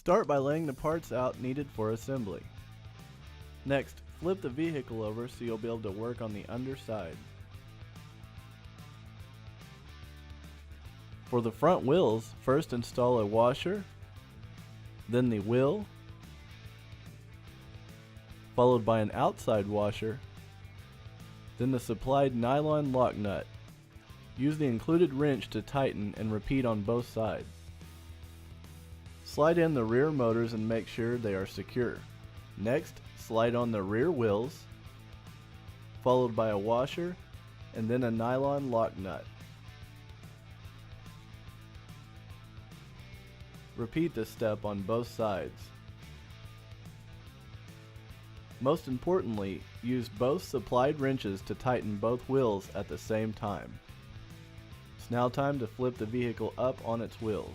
Start by laying the parts out needed for assembly. Next, flip the vehicle over so you'll be able to work on the underside. For the front wheels, first install a washer, then the wheel, followed by an outside washer, then the supplied nylon lock nut. Use the included wrench to tighten and repeat on both sides. Slide in the rear motors and make sure they are secure. Next, slide on the rear wheels, followed by a washer and then a nylon lock nut. Repeat this step on both sides. Most importantly, use both supplied wrenches to tighten both wheels at the same time. It's now time to flip the vehicle up on its wheels.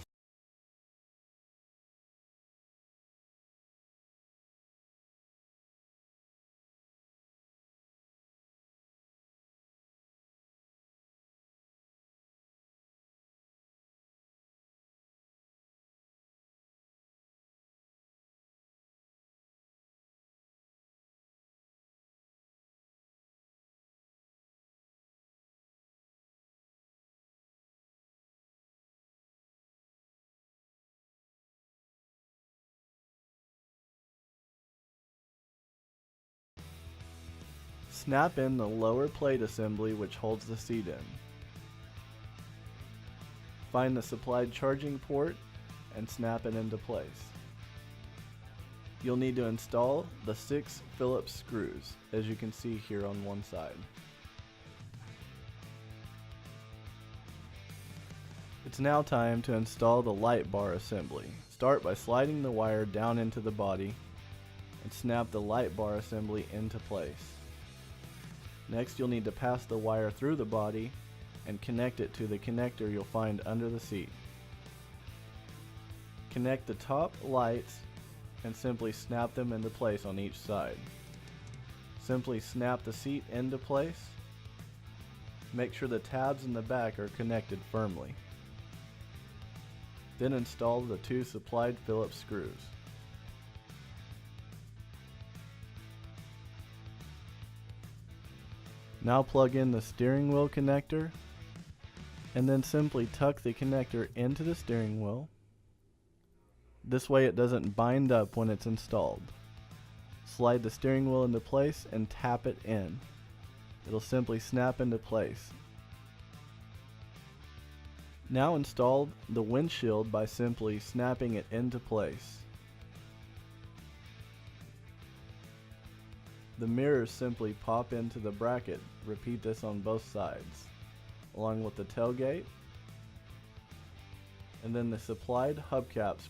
Snap in the lower plate assembly which holds the seat in. Find the supplied charging port and snap it into place. You'll need to install the 6 Phillips screws, as you can see here on one side. It's now time to install the light bar assembly. Start by sliding the wire down into the body and snap the light bar assembly into place. Next, you'll need to pass the wire through the body and connect it to the connector you'll find under the seat. Connect the top lights and simply snap them into place on each side. Simply snap the seat into place. Make sure the tabs in the back are connected firmly. Then install the 2 supplied Phillips screws. Now plug in the steering wheel connector and then simply tuck the connector into the steering wheel. This way it doesn't bind up when it's installed. Slide the steering wheel into place and tap it in. It'll simply snap into place. Now install the windshield by simply snapping it into place. The mirrors simply pop into the bracket. Repeat this on both sides, along with the tailgate, and then the supplied hubcaps.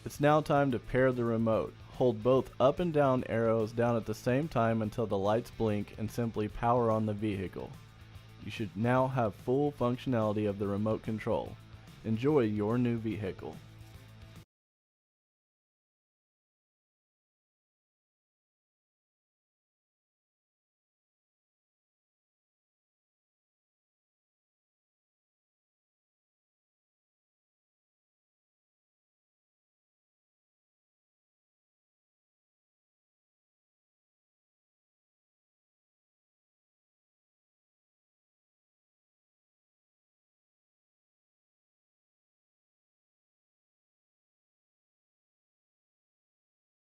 It's now time to pair the remote. Hold both up and down arrows down at the same time until the lights blink and simply power on the vehicle. You should now have full functionality of the remote control. Enjoy your new vehicle.